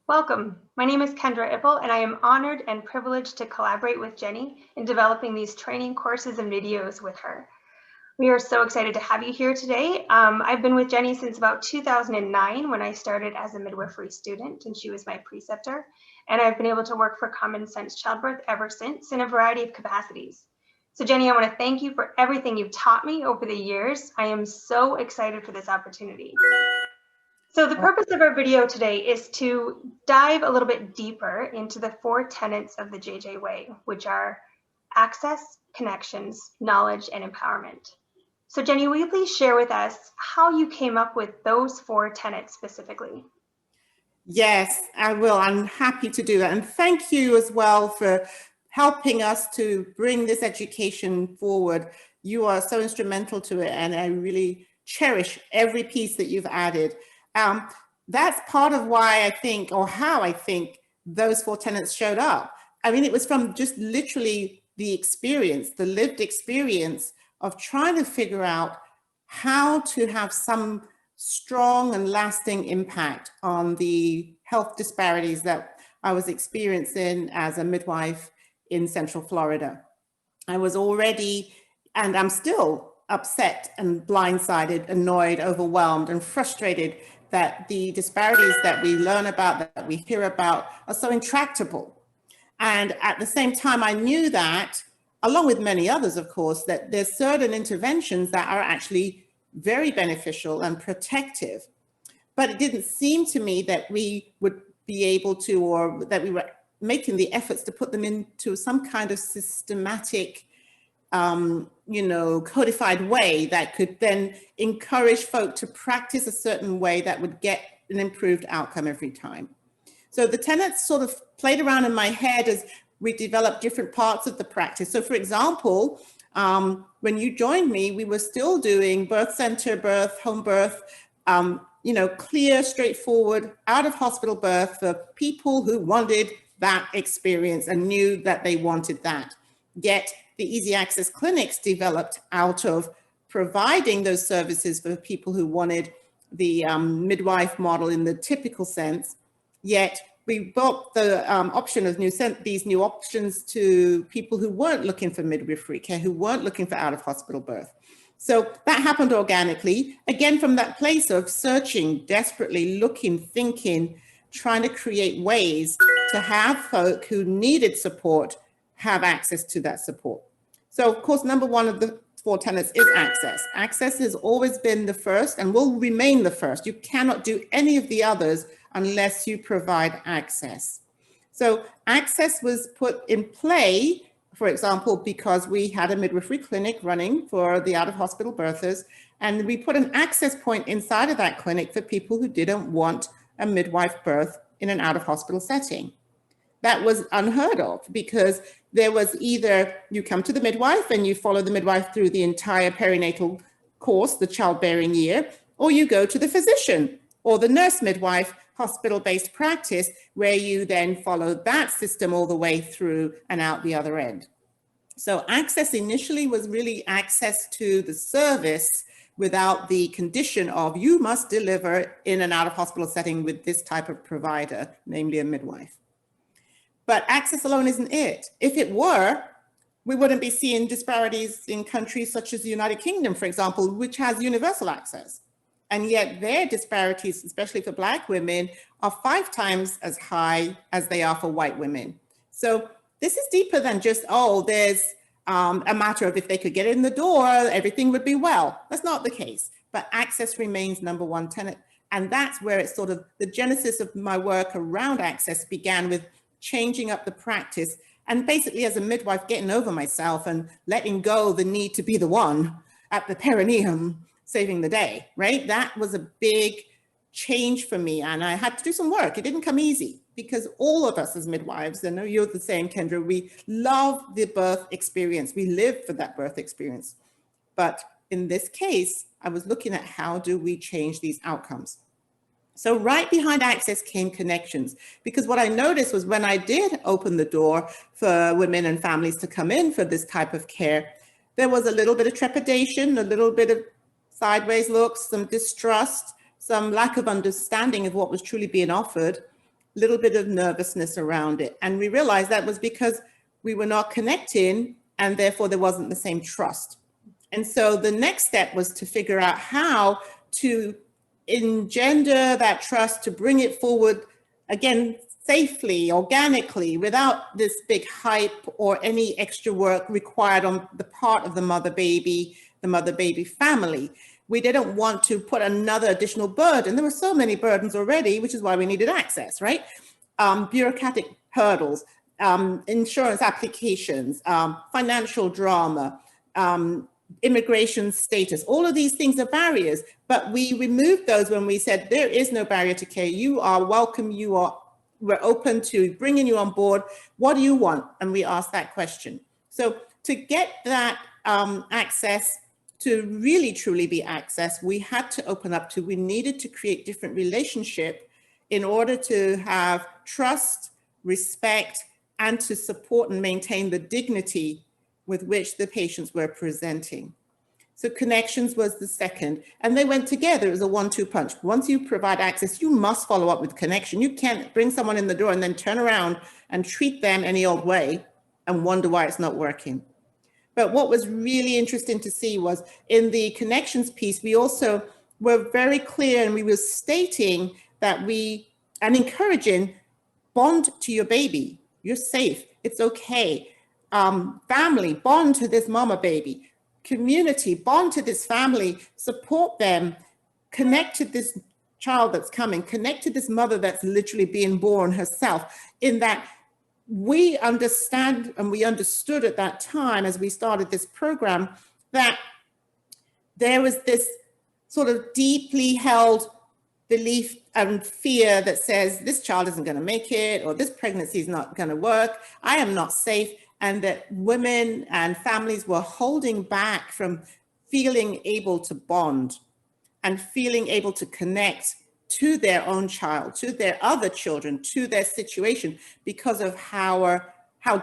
Welcome. My name is Kendra Ippel, and I am honored and privileged to collaborate with Jennie in developing these training courses and videos with her. We are so excited to have you here today. I've been with Jennie since about 2009 when I started as a midwifery student, and she was my preceptor. And I've been able to work for Common Sense Childbirth ever since in a variety of capacities. So Jennie, I want to thank you for everything you've taught me over the years. I am so excited for this opportunity. So the purpose of our video today is to dive a little bit deeper into the 4 tenets of the JJ Way, which are access, connections, knowledge, and empowerment. So Jennie, will you please share with us how you came up with those 4 tenets specifically? Yes, I will. I'm happy to do that. And thank you as well for helping us to bring this education forward. You are so instrumental to it, and I really cherish every piece that you've added. That's part of why I think, or how I think, those 4 tenets showed up. I mean, it was from just literally the experience, the lived experience of trying to figure out how to have some strong and lasting impact on the health disparities that I was experiencing as a midwife in Central Florida. I was already, and I'm still, upset and blindsided, annoyed, overwhelmed, and frustrated that the disparities that we learn about, that we hear about, are so intractable. And at the same time, I knew that, along with many others, of course, that there's certain interventions that are actually very beneficial and protective. But it didn't seem to me that we would be able to, or that we were making the efforts to put them into some kind of systematic, codified way that could then encourage folk to practice a certain way that would get an improved outcome every time. So the tenets sort of played around in my head as we developed different parts of the practice. So for example, when you joined me, we were still doing birth center birth, home birth, clear, straightforward, out of hospital birth for people who wanted that experience and knew that they wanted that. Yet the easy access clinics developed out of providing those services for people who wanted the midwife model in the typical sense. Yet we brought the option of these new options to people who weren't looking for midwifery care, who weren't looking for out of hospital birth. So that happened organically, again, from that place of searching, desperately looking, thinking, trying to create ways to have folk who needed support have access to that support. So of course, number 1 of the 4 tenets is access. Access has always been the first and will remain the first. You cannot do any of the others unless you provide access. So access was put in play, for example, because we had a midwifery clinic running for the out-of-hospital birthers, and we put an access point inside of that clinic for people who didn't want a midwife birth in an out-of-hospital setting. That was unheard of, because there was either you come to the midwife and you follow the midwife through the entire perinatal course, the childbearing year, or you go to the physician or the nurse midwife hospital-based practice, where you then follow that system all the way through and out the other end. So access initially was really access to the service without the condition of you must deliver in an out-of-hospital setting with this type of provider, namely a midwife. But access alone isn't it. If it were, we wouldn't be seeing disparities in countries such as the United Kingdom, for example, which has universal access. And yet their disparities, especially for Black women, are 5 times as high as they are for white women. So this is deeper than just, there's a matter of if they could get in the door, everything would be well. That's not the case. But access remains number 1 tenet. And that's where it's sort of the genesis of my work around access began, with changing up the practice and basically as a midwife getting over myself and letting go the need to be the one at the perineum saving the day, right? That was a big change for me, and I had to do some work. It didn't come easy, because all of us as midwives, I know you're the same, Kendra, we love the birth experience. We live for that birth experience. But in this case, I was looking at how do we change these outcomes? So right behind access came connections, because what I noticed was when I did open the door for women and families to come in for this type of care, there was a little bit of trepidation, a little bit of sideways looks, some distrust, some lack of understanding of what was truly being offered, little bit of nervousness around it. And we realized that was because we were not connecting, and therefore there wasn't the same trust. And so the next step was to figure out how to engender that trust, to bring it forward, again, safely, organically, without this big hype or any extra work required on the part of the mother-baby family. We didn't want to put another additional burden. There were so many burdens already, which is why we needed access, right? Bureaucratic hurdles, insurance applications, financial drama, immigration status, all of these things are barriers, but we removed those when we said there is no barrier to care. You are welcome. We're open to bringing you on board. What do you want? And we asked that question. So to get that access, to really truly be access, we had to open up to, we needed to create different relationship in order to have trust, respect, and to support and maintain the dignity with which the patients were presenting. So connections was the second, and they went together as a 1-2 punch. Once you provide access, you must follow up with connection. You can't bring someone in the door and then turn around and treat them any old way and wonder why it's not working. But what was really interesting to see was in the connections piece, we also were very clear, and we were stating that and encouraging, bond to your baby. You're safe, it's okay. Family, bond to this mama baby. Community, bond to this family, support them, connect to this child that's coming, connect to this mother that's literally being born herself, in that we understand, and we understood at that time as we started this program, that there was this sort of deeply held belief and fear that says this child isn't going to make it, or this pregnancy is not going to work, I am not safe, and that women and families were holding back from feeling able to bond and feeling able to connect to their own child, to their other children, to their situation, because of how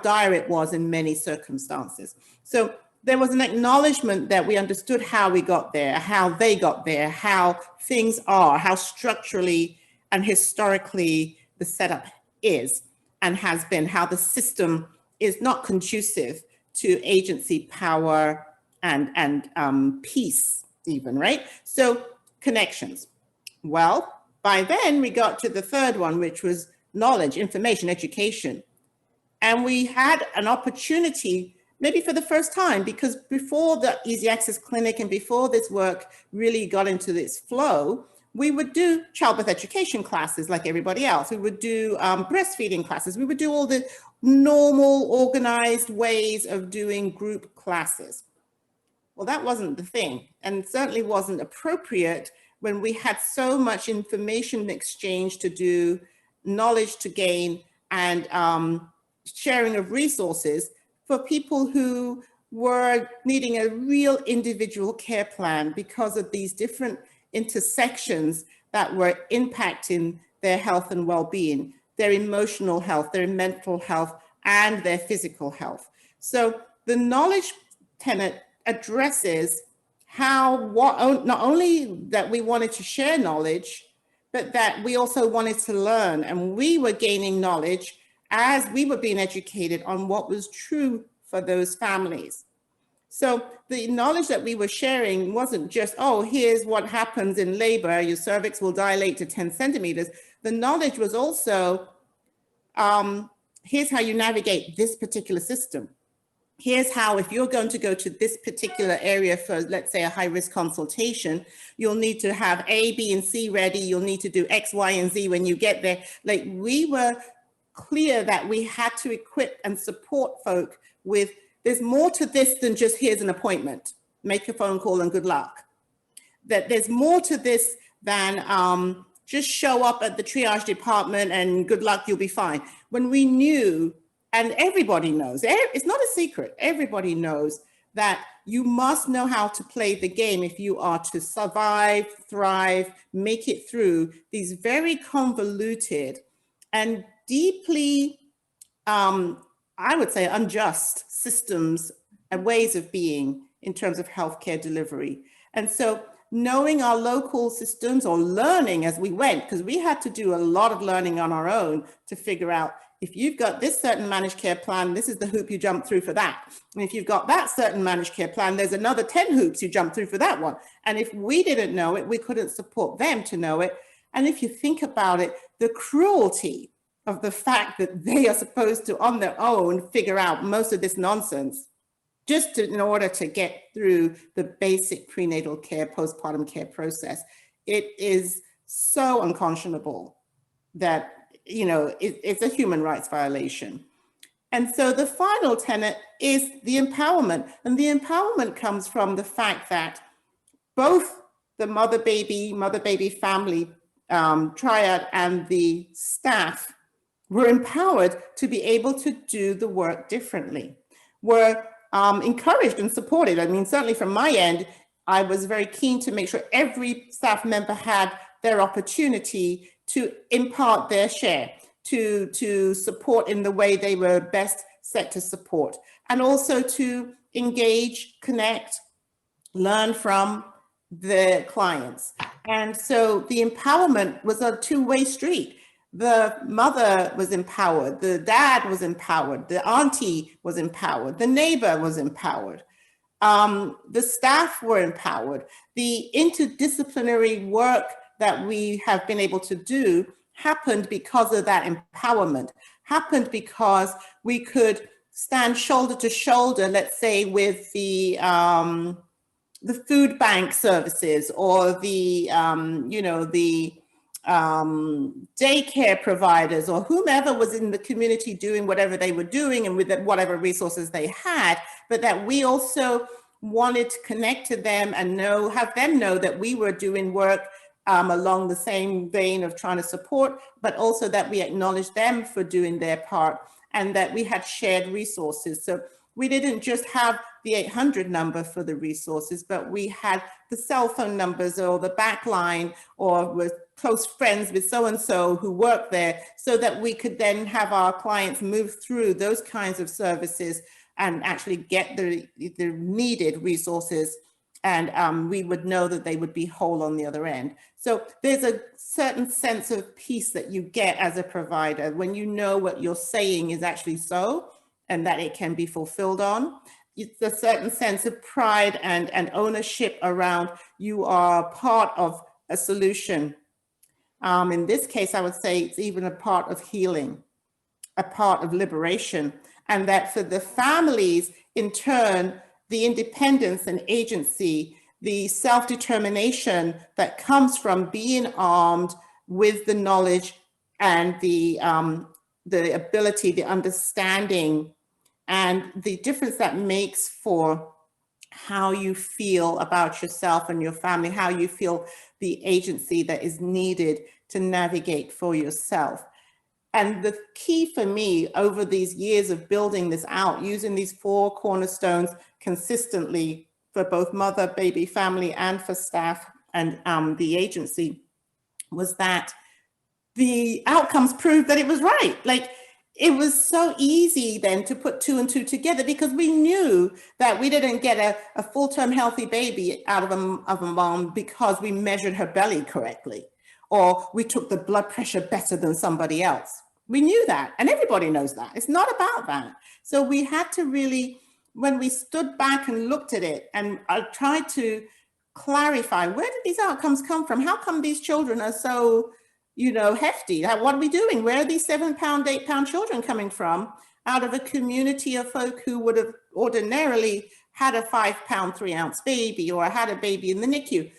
dire it was in many circumstances. So there was an acknowledgement that we understood how we got there, how they got there, how things are, how structurally and historically the setup is and has been, how the system is not conducive to agency, power, and peace even, right? So connections. Well, by then we got to the third one, which was knowledge, information, education. And we had an opportunity, maybe for the first time, because before the Easy Access Clinic and before this work really got into this flow, we would do childbirth education classes like everybody else. We would do breastfeeding classes. We would do all the normal organized ways of doing group classes. Well, that wasn't the thing, and certainly wasn't appropriate when we had so much information exchange to do, knowledge to gain, and sharing of resources for people who were needing a real individual care plan because of these different intersections that were impacting their health and well-being, their emotional health, their mental health, and their physical health. So the knowledge tenet addresses not only that we wanted to share knowledge, but that we also wanted to learn, and we were gaining knowledge as we were being educated on what was true for those families. So the knowledge that we were sharing wasn't just, oh, here's what happens in labor, your cervix will dilate to 10 centimeters. The knowledge was also, here's how you navigate this particular system. Here's how, if you're going to go to this particular area for, let's say, a high-risk consultation, you'll need to have A, B, and C ready. You'll need to do X, Y, and Z when you get there. Like, we were clear that we had to equip and support folk with, there's more to this than just here's an appointment, make a phone call and good luck. That there's more to this than just show up at the triage department and good luck, you'll be fine. When we knew, and everybody knows, it's not a secret, everybody knows that you must know how to play the game if you are to survive, thrive, make it through these very convoluted and deeply, I would say, unjust systems and ways of being in terms of healthcare delivery. And so knowing our local systems or learning as we went, because we had to do a lot of learning on our own to figure out, if you've got this certain managed care plan, this is the hoop you jump through for that. And if you've got that certain managed care plan, there's another 10 hoops you jump through for that one. And if we didn't know it, we couldn't support them to know it. And if you think about it, the cruelty of the fact that they are supposed to, on their own, figure out most of this nonsense, just in order to get through the basic prenatal care, postpartum care process. It is so unconscionable that, you know, it's a human rights violation. And so the final tenet is the empowerment. And the empowerment comes from the fact that both the mother-baby family triad and the staff were empowered to be able to do the work differently. Were encouraged and supported. I mean, certainly from my end, I was very keen to make sure every staff member had their opportunity to impart their share, to support in the way they were best set to support, and also to engage, connect, learn from the clients. And so the empowerment was a two-way street. The mother was empowered, the dad was empowered, the auntie was empowered, the neighbor was empowered, the staff were empowered. The interdisciplinary work that we have been able to do happened because of that empowerment, happened because we could stand shoulder to shoulder, let's say, with the food bank services or the, you know, the daycare providers or whomever was in the community doing whatever they were doing and with whatever resources they had, but that we also wanted to connect to them and have them know that we were doing work along the same vein of trying to support, but also that we acknowledged them for doing their part and that we had shared resources. So we didn't just have the 800 number for the resources, but we had the cell phone numbers or the back line or with close friends with so-and-so who worked there, so that we could then have our clients move through those kinds of services and actually get the needed resources. And we would know that they would be whole on the other end. So there's a certain sense of peace that you get as a provider when you know what you're saying is actually so, and that it can be fulfilled on. It's a certain sense of pride and ownership around you are part of a solution. In this case, I would say it's even a part of healing, a part of liberation, and that for the families, in turn, the independence and agency, the self-determination that comes from being armed with the knowledge and the ability, the understanding, and the difference that makes for how you feel about yourself and your family, how you feel the agency that is needed to navigate for yourself. And the key for me over these years of building this out, using these 4 cornerstones consistently for both mother, baby, family, and for staff and the agency, was that the outcomes proved that it was right. Like, it was so easy then to put 2 and 2 together, because we knew that we didn't get a full-term healthy baby out of a mom because we measured her belly correctly, or we took the blood pressure better than somebody else. We knew that, and everybody knows that. It's not about that. So we had to really, when we stood back and looked at it, and I tried to clarify, where did these outcomes come from? How come these children are so, you know, hefty? What are we doing? Where are these 7-pound, 8-pound children coming from out of a community of folk who would have ordinarily had a 5-pound, 3-ounce baby or had a baby in the NICU?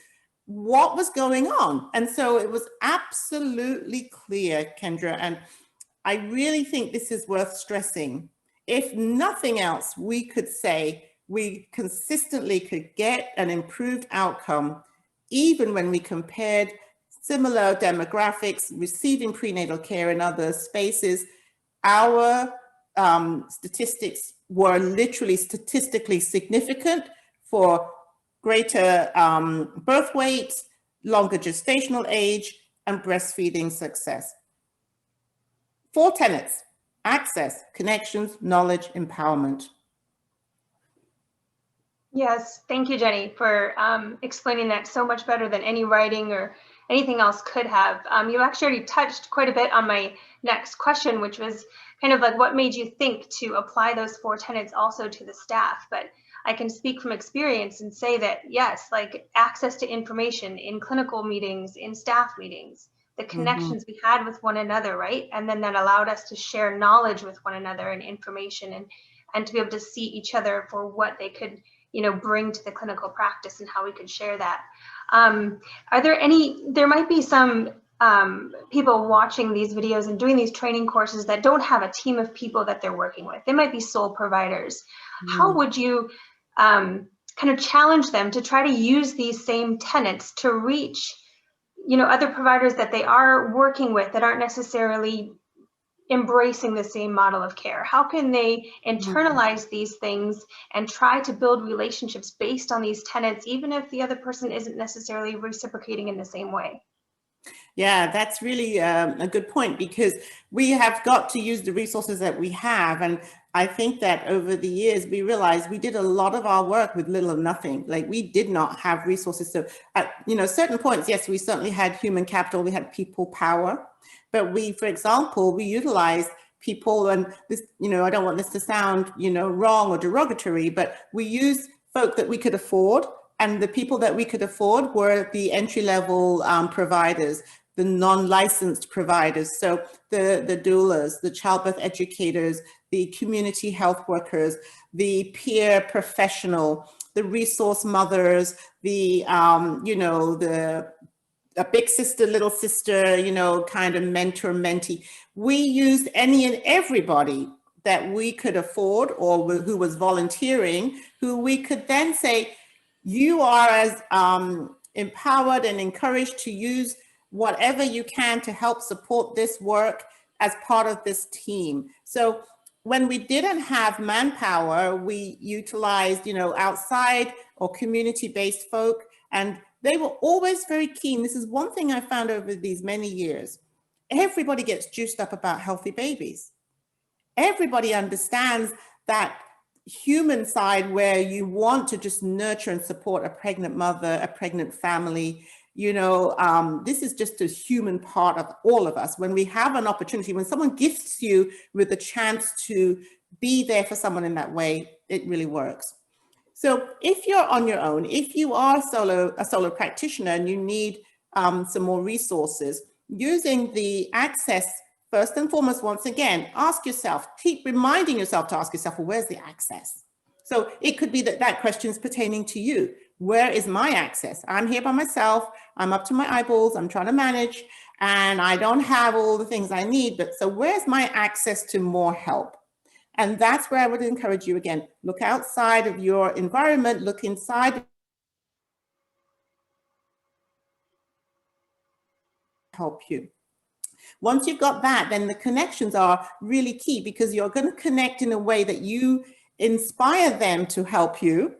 What was going on? And so it was absolutely clear, Kendra, and I really think this is worth stressing. If nothing else, we could say we consistently could get an improved outcome, even when we compared similar demographics, receiving prenatal care in other spaces. Our statistics were literally statistically significant for greater birth weights, longer gestational age, and breastfeeding success. 4 tenets: access, connections, knowledge, empowerment. Yes, thank you, Jenny, for explaining that so much better than any writing or anything else could have. You actually already touched quite a bit on my next question, which was kind of like what made you think to apply those 4 tenets also to the staff. But I can speak from experience and say that, yes, like access to information in clinical meetings, in staff meetings, the connections we had with one another, right? And then that allowed us to share knowledge with one another and information, and to be able to see each other for what they could, bring to the clinical practice and how we could share that. Are there there might be some people watching these videos and doing these training courses that don't have a team of people that they're working with. They might be sole providers. How would you kind of challenge them to try to use these same tenets to reach, other providers that they are working with that aren't necessarily embracing the same model of care? How can they internalize these things and try to build relationships based on these tenets, even if the other person isn't necessarily reciprocating in the same way? Yeah, that's really a good point, because we have got to use the resources that we have. And I think that over the years, we realized we did a lot of our work with little or nothing. Like, we did not have resources. So at certain points, yes, we certainly had human capital, we had people power, but we, for example, we utilized people, and this, I don't want this to sound, wrong or derogatory, but we used folk that we could afford. And the people that we could afford were the entry-level providers, the non-licensed providers. So the doulas, the childbirth educators, the community health workers, the peer professional, the resource mothers, the, a big sister, little sister, kind of mentor, mentee. We used any and everybody that we could afford, or who was volunteering, who we could then say, you are as empowered and encouraged to use whatever you can to help support this work as part of this team. So when we didn't have manpower, we utilized, outside or community-based folk, and they were always very keen. This is one thing I found over these many years. Everybody gets juiced up about healthy babies. Everybody understands that human side where you want to just nurture and support a pregnant mother, a pregnant family. This is just a human part of all of us. When we have an opportunity, when someone gifts you with a chance to be there for someone in that way, it really works. So if you're on your own, if you are a solo practitioner and you need some more resources, using the access, first and foremost, once again, ask yourself, keep reminding yourself to ask yourself, well, where's the access? So it could be that question is pertaining to you. Where is my access? I'm here by myself. I'm up to my eyeballs. I'm trying to manage, and I don't have all the things I need. But so where's my access to more help? And that's where I would encourage you again, look outside of your environment, look inside, help you. Once you've got that, then the connections are really key, because you're going to connect in a way that you inspire them to help you,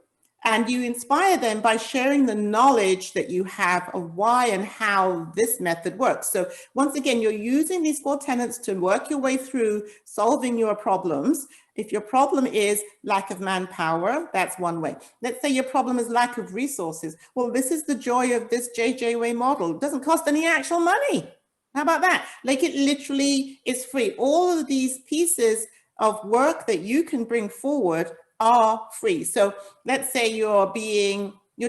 and you inspire them by sharing the knowledge that you have of why and how this method works. So once again, you're using these 4 tenets to work your way through solving your problems. If your problem is lack of manpower, that's one way. Let's say your problem is lack of resources. Well, this is the joy of this JJ model. It doesn't cost any actual money. How about that? Like, it literally is free. All of these pieces of work that you can bring forward are free. So let's say you're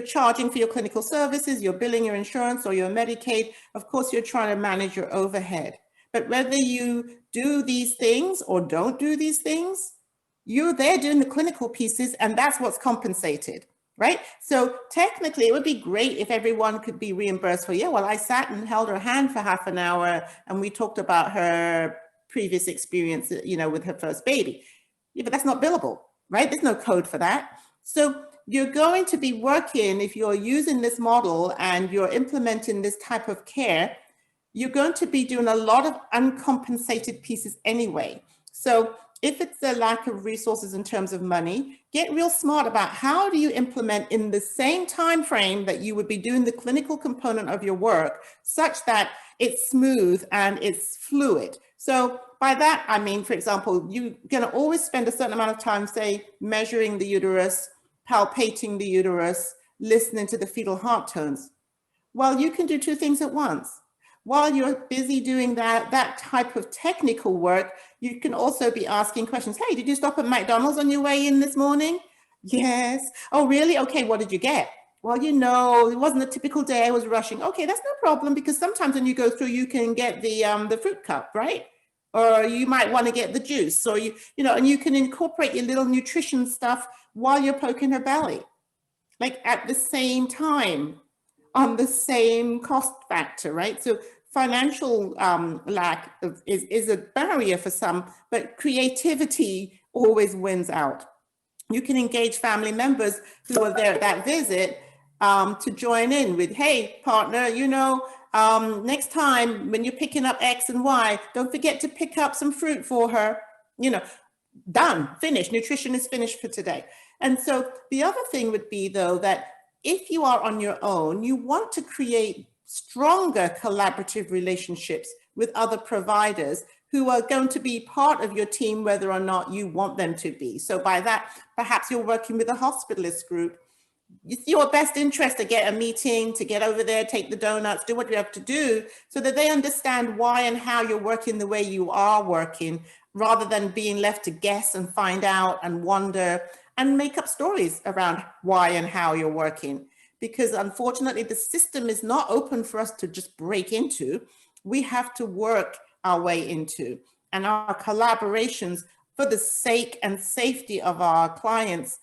charging for your clinical services, you're billing your insurance or your Medicaid. Of course, you're trying to manage your overhead. But whether you do these things or don't do these things, you're there doing the clinical pieces, and that's what's compensated, right? So technically, it would be great if everyone could be reimbursed for, yeah, well, I sat and held her hand for half an hour and we talked about her previous experience, with her first baby. Yeah, but that's not billable, right? There's no code for that. So you're going to be working, if you're using this model and you're implementing this type of care, you're going to be doing a lot of uncompensated pieces anyway. So if it's a lack of resources in terms of money, get real smart about how do you implement in the same time frame that you would be doing the clinical component of your work, such that it's smooth and it's fluid. So by that, I mean, for example, you're going to always spend a certain amount of time, say, measuring the uterus, palpating the uterus, listening to the fetal heart tones. Well, you can do two things at once. While you're busy doing that type of technical work, you can also be asking questions. Hey, did you stop at McDonald's on your way in this morning? Yes. Oh, really? Okay, what did you get? Well, you know, it wasn't a typical day. I was rushing. Okay, that's no problem, because sometimes when you go through, you can get the fruit cup, right? Or you might want to get the juice, or you know, and you can incorporate your little nutrition stuff while you're poking her belly, like at the same time, on the same cost factor, right? So financial lack is a barrier for some, but creativity always wins out. You can engage family members who are there at that visit to join in with, hey, partner, you know, next time when you're picking up X and Y, don't forget to pick up some fruit for her. You know, done, finished. Nutrition is finished for today. And so the other thing would be, though, that if you are on your own, you want to create stronger collaborative relationships with other providers who are going to be part of your team, whether or not you want them to be. So by that, perhaps you're working with a hospitalist group. It's your best interest to get a meeting, to get over there, take the donuts, do what you have to do, so that they understand why and how you're working the way you are working, rather than being left to guess and find out and wonder and make up stories around why and how you're working. Because unfortunately, the system is not open for us to just break into. We have to work our way into, and our collaborations for the sake and safety of our clients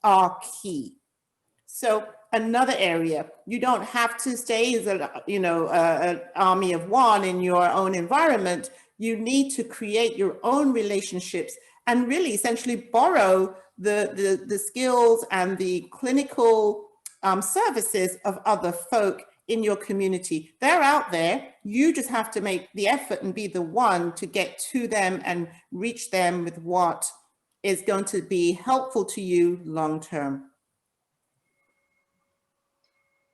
are key. So another area, you don't have to stay as an army of one in your own environment. You need to create your own relationships and really essentially borrow the skills and the clinical services of other folk in your community. They're out there. You just have to make the effort and be the one to get to them and reach them with what is going to be helpful to you long term.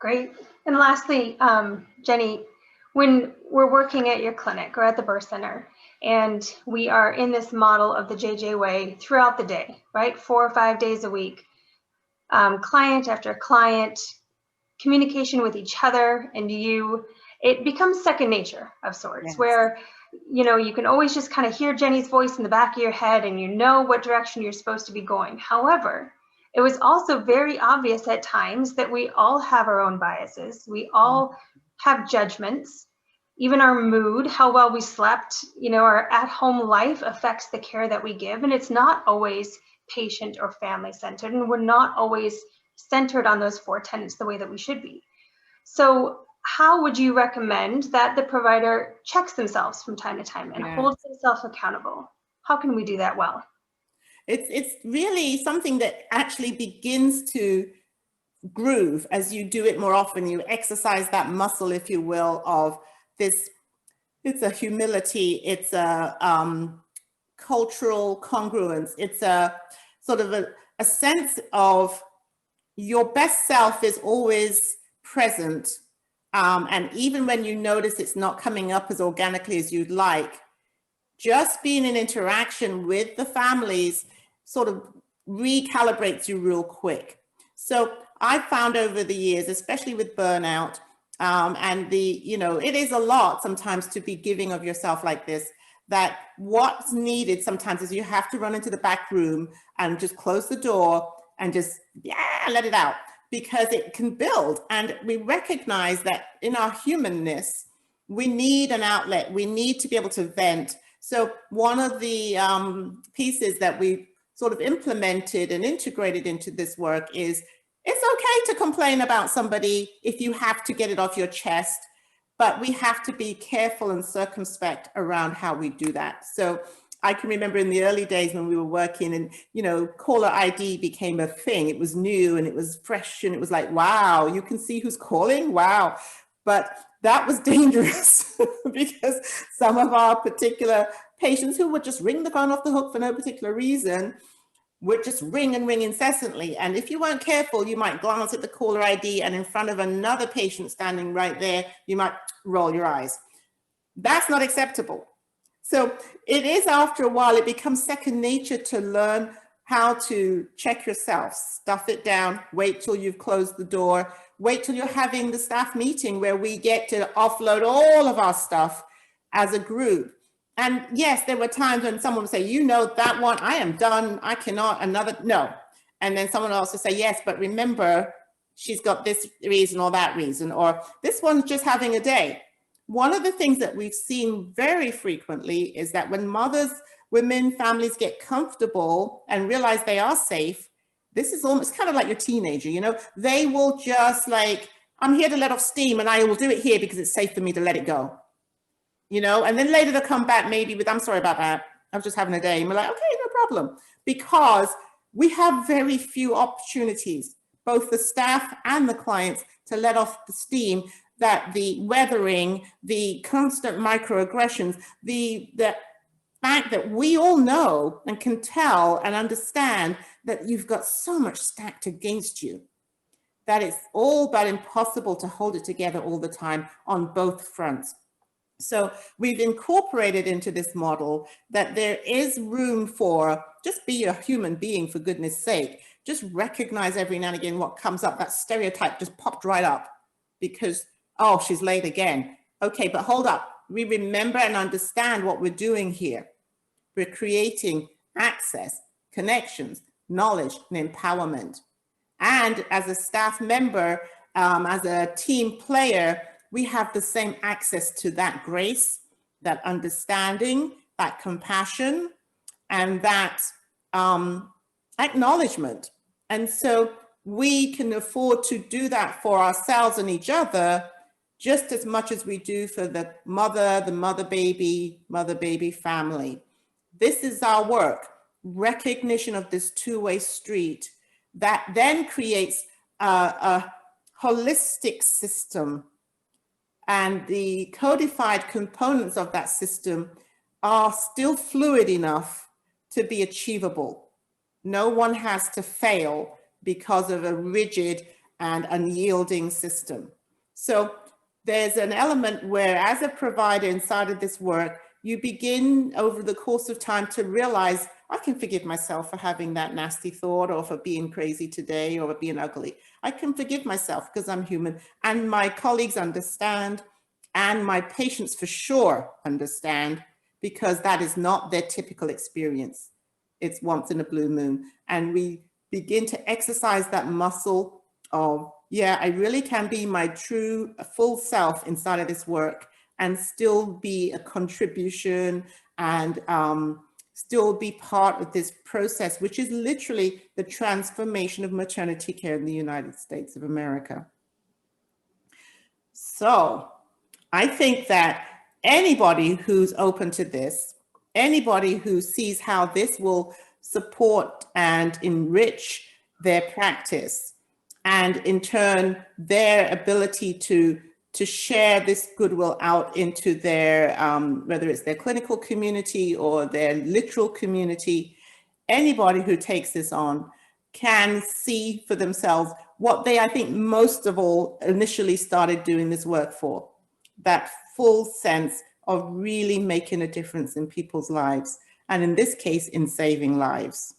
Great. And lastly, Jennie, when we're working at your clinic or at the birth center, and we are in this model of the JJ way throughout the day, right? 4 or 5 days a week, client after client, communication with each other and you, it becomes second nature of sorts. Yes. Where, you know, you can always just kind of hear Jennie's voice in the back of your head and you know what direction you're supposed to be going. However, it was also very obvious at times that we all have our own biases. We all have judgments, even our mood, how well we slept, you know, our at-home life affects the care that we give. And it's not always patient or family centered. And we're not always centered on those 4 tenets the way that we should be. So how would you recommend that the provider checks themselves from time to time and holds themselves accountable? How can we do that well? It's really something that actually begins to groove as you do it more often. You exercise that muscle, if you will, of this. It's a humility. It's a cultural congruence. It's a sort of a sense of your best self is always present. And even when you notice it's not coming up as organically as you'd like, just being in interaction with the families sort of recalibrates you real quick. So I found over the years, especially with burnout, and it is a lot sometimes to be giving of yourself like this, that what's needed sometimes is you have to run into the back room and just close the door and just, let it out, because it can build. And we recognize that in our humanness, we need an outlet. We need to be able to vent. So one of the pieces that we sort of implemented and integrated into this work is it's okay to complain about somebody if you have to get it off your chest, but we have to be careful and circumspect around how we do that. So I can remember in the early days when we were working and, caller ID became a thing. It was new and it was fresh and it was like, wow, you can see who's calling. Wow. But that was dangerous because some of our particular patients who would just ring the phone off the hook for no particular reason would just ring and ring incessantly. And if you weren't careful, you might glance at the caller ID and in front of another patient standing right there, you might roll your eyes. That's not acceptable. So it is, after a while, it becomes second nature to learn how to check yourself, stuff it down, wait till you've closed the door, wait till you're having the staff meeting where we get to offload all of our stuff as a group. And yes, there were times when someone would say, you know, that one, I am done, I cannot, another, no. And then someone else would say, yes, but remember, she's got this reason or that reason, or this one's just having a day. One of the things that we've seen very frequently is that when mothers, women, families get comfortable and realize they are safe, this is almost kind of like your teenager, you know, they will just like, I'm here to let off steam and I will do it here because it's safe for me to let it go, you know, and then later they'll come back maybe with, I'm sorry about that, I'm just having a day. And we're like, okay, no problem. Because we have very few opportunities, both the staff and the clients, to let off the steam that the weathering, the constant microaggressions, the fact that we all know and can tell and understand that you've got so much stacked against you, that it's all but impossible to hold it together all the time on both fronts. So we've incorporated into this model that there is room for just be a human being, for goodness sake. Just recognize every now and again what comes up. That stereotype just popped right up because, oh, she's late again. Okay, but hold up. We remember and understand what we're doing here. We're creating access, connections, knowledge, and empowerment. And as a staff member, as a team player, we have the same access to that grace, that understanding, that compassion, and that acknowledgement. And so we can afford to do that for ourselves and each other just as much as we do for the mother baby family. This is our work, recognition of this two-way street that then creates a holistic system. And the codified components of that system are still fluid enough to be achievable. No one has to fail because of a rigid and unyielding system. So there's an element where, as a provider inside of this work, you begin over the course of time to realize, I can forgive myself for having that nasty thought, or for being crazy today, or for being ugly. I can forgive myself because I'm human, and my colleagues understand, and my patients for sure understand, because that is not their typical experience. It's once in a blue moon. And we begin to exercise that muscle of, yeah, I really can be my true full self inside of this work and still be a contribution and still be part of this process, which is literally the transformation of maternity care in the United States of America. So I think that anybody who's open to this, anybody who sees how this will support and enrich their practice, and in turn, their ability to share this goodwill out into their, whether it's their clinical community or their literal community, anybody who takes this on can see for themselves what they, I think, most of all initially started doing this work for, that full sense of really making a difference in people's lives, and in this case, in saving lives.